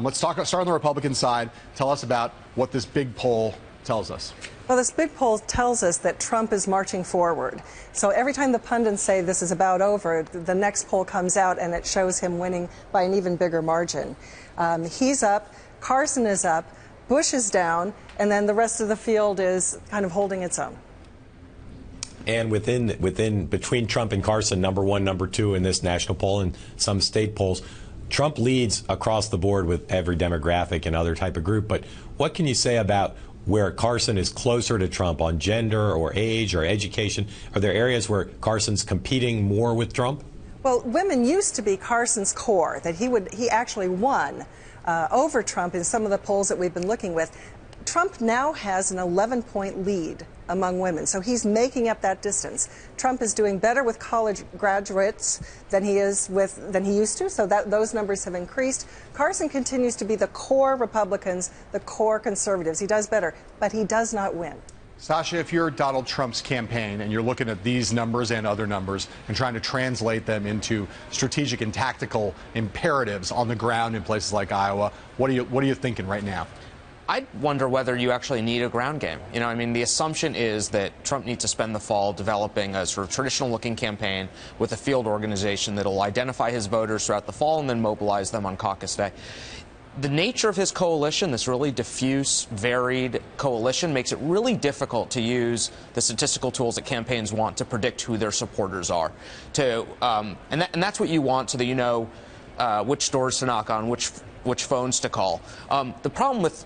Let's start on the Republican side. Tell us about what this big poll tells us. Well, this big poll tells us that Trump is marching forward. So every time the pundits say this is about over, the next poll comes out and it shows him winning by an even bigger margin. He's up, Carson is up, Bush is down, and then the rest of the field is kind of holding its own. And between Trump and Carson, number one, number two in this national poll and some state polls, Trump leads across the board with every demographic and other type of group. But what can you say about where Carson is closer to Trump on gender or age or education? Are there areas where Carson's competing more with Trump? Well, women used to be Carson's core, that he actually won over Trump in some of the polls that we've been looking with. Trump now has an 11-point lead among women, so he's making up that distance. Trump is doing better with college graduates than he used to, so those numbers have increased. Carson continues to be the core Republicans, the core conservatives. He does better, but he does not win. Sasha, if you're Donald Trump's campaign and you're looking at these numbers and other numbers and trying to translate them into strategic and tactical imperatives on the ground in places like Iowa, what are you thinking right now? I wonder whether you actually need a ground game. You know, I mean, the assumption is that Trump needs to spend the fall developing a sort of traditional-looking campaign with a field organization that will identify his voters throughout the fall and then mobilize them on caucus day. The nature of his coalition, this really diffuse, varied coalition, makes it really difficult to use the statistical tools that campaigns want to predict who their supporters are. And that's what you want so that you know which doors to knock on, which phones to call. The problem with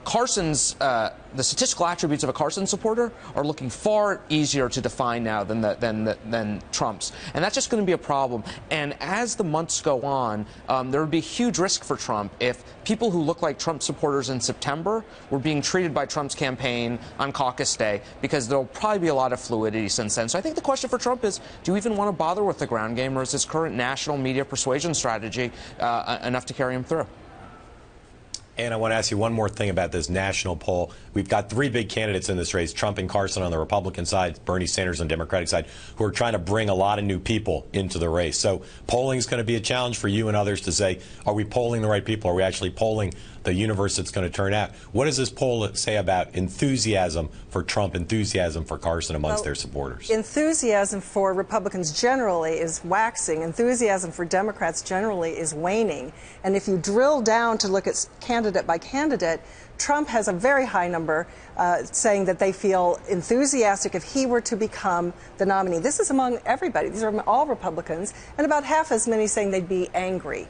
Carson's, the statistical attributes of a Carson supporter are looking far easier to define now than Trump's. And that's just going to be a problem. And as the months go on, there would be a huge risk for Trump if people who look like Trump supporters in September were being treated by Trump's campaign on caucus day, because there'll probably be a lot of fluidity since then. So I think the question for Trump is, do you even want to bother with the ground game, or is his current national media persuasion strategy enough to carry him through? And I want to ask you one more thing about this national poll. We've got three big candidates in this race, Trump and Carson on the Republican side, Bernie Sanders on the Democratic side, who are trying to bring a lot of new people into the race. So polling is going to be a challenge for you and others to say, are we polling the right people? Are we actually polling the universe that's going to turn out? What does this poll say about enthusiasm for Trump, enthusiasm for Carson amongst their supporters? Enthusiasm for Republicans generally is waxing. Enthusiasm for Democrats generally is waning. And if you drill down to look at candidate by candidate, Trump has a very high number saying that they feel enthusiastic if he were to become the nominee. This is among everybody. These are all Republicans, and about half as many saying they'd be angry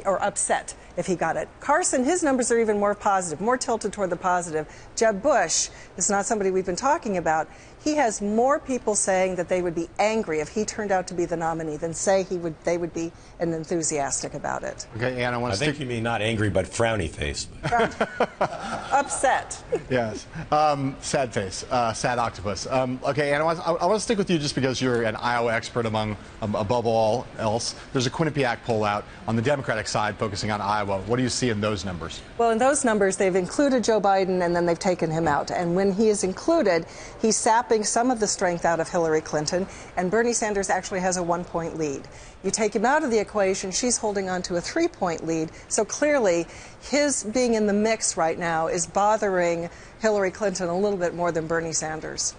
or upset if he got it. Carson, his numbers are even more positive, more tilted toward the positive. Jeb Bush is not somebody we've been talking about. He has more people saying that they would be angry if he turned out to be the nominee than say they would be enthusiastic about it. Okay, Anna, I think you mean not angry, but frowny face. Upset. Yes. Sad face. Sad octopus. Okay, Anna, I want to stick with you just because you're an Iowa expert above all else. There's a Quinnipiac poll out on the Democratic side focusing on Iowa. What do you see in those numbers? Well, in those numbers, they've included Joe Biden and then they've taken him out. And when he is included, he's sapping some of the strength out of Hillary Clinton, and Bernie Sanders actually has a 1-point lead. You take him out of the equation, she's holding on to a 3-point lead. So clearly, his being in the mix right now is bothering Hillary Clinton a little bit more than Bernie Sanders.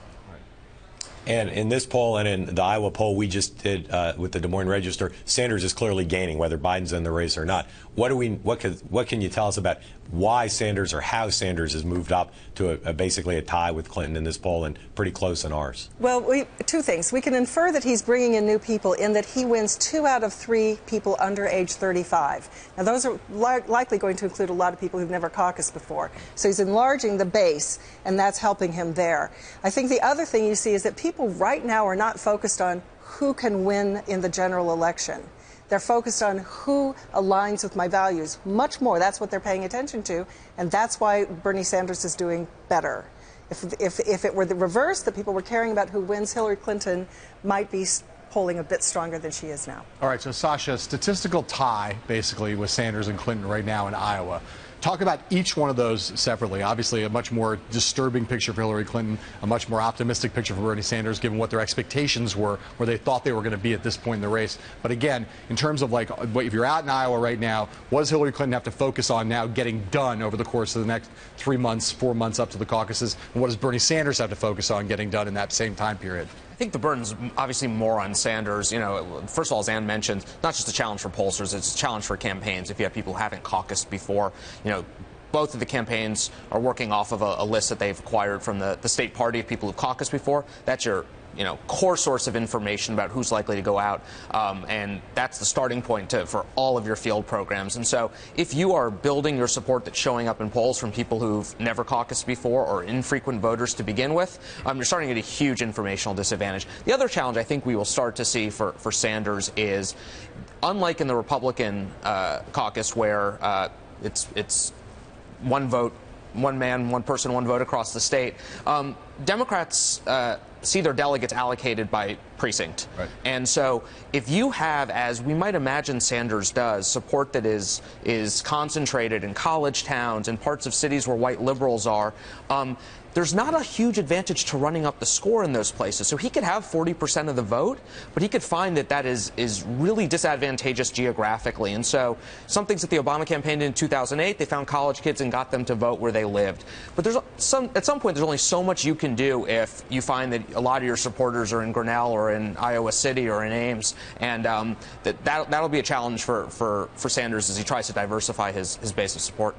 And in this poll and in the Iowa poll we just did with the Des Moines Register, Sanders is clearly gaining, whether Biden's in the race or not. What can you tell us about why Sanders or how Sanders has moved up to basically a tie with Clinton in this poll and pretty close in ours? Well, two things. We can infer that he's bringing in new people in that he wins 2 out of 3 people under age 35. Now, those are likely going to include a lot of people who've never caucused before. So he's enlarging the base, and that's helping him there. I think the other thing you see is that people right now are not focused on who can win in the general election. They're focused on who aligns with my values much more. That's what they're paying attention to, and that's why Bernie Sanders is doing better. If it were the reverse, that people were caring about who wins, Hillary Clinton might be polling a bit stronger than she is now. All right, so Sasha, statistical tie, basically, with Sanders and Clinton right now in Iowa. talk about each one of those separately. Obviously, a much more disturbing picture for Hillary Clinton, a much more optimistic picture for Bernie Sanders, given what their expectations were, where they thought they were going to be at this point in the race. But again, in terms of like, if you're out in Iowa right now, what does Hillary Clinton have to focus on now getting done over the course of the next 3 months, 4 months up to the caucuses? And what does Bernie Sanders have to focus on getting done in that same time period? I think the burden's obviously more on Sanders. You know, first of all, as Ann mentioned, not just a challenge for pollsters, it's a challenge for campaigns. If you have people who haven't caucused before, you know, both of the campaigns are working off of a list that they've acquired from the state party of people who've caucused before. That's your core source of information about who's likely to go out, and that's the starting point for all of your field programs. And so if you are building your support that's showing up in polls from people who've never caucused before or infrequent voters to begin with, you're starting to get a huge informational disadvantage. The other challenge I think we will start to see for Sanders is, unlike in the Republican caucus where it's one vote, one man, one person, one vote across the state, Democrats see their delegates allocated by precinct. Right. And so if you have, as we might imagine Sanders does, support that is concentrated in college towns and parts of cities where white liberals are, there's not a huge advantage to running up the score in those places. So he could have 40% of the vote, but he could find that is really disadvantageous geographically. And so some things that the Obama campaign did in 2008, they found college kids and got them to vote where they lived. But at some point, there's only so much you can do if you find that a lot of your supporters are in Grinnell or in Iowa City or in Ames. And that'll be a challenge for Sanders as he tries to diversify his base of support.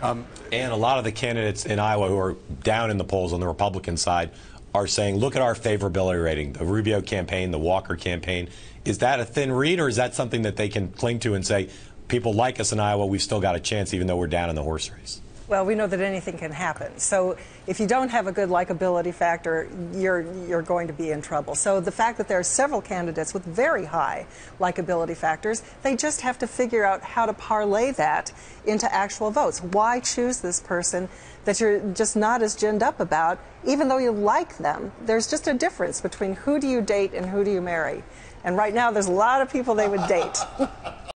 And a lot of the candidates in Iowa who are down in the polls on the Republican side are saying, look at our favorability rating. The Rubio campaign, the Walker campaign. Is that a thin read, or is that something that they can cling to and say, people like us in Iowa, we've still got a chance even though we're down in the horse race? Well, we know that anything can happen. So if you don't have a good likability factor, you're going to be in trouble. So the fact that there are several candidates with very high likability factors, they just have to figure out how to parlay that into actual votes. Why choose this person that you're just not as ginned up about, even though you like them? There's just a difference between who do you date and who do you marry. And right now, there's a lot of people they would date.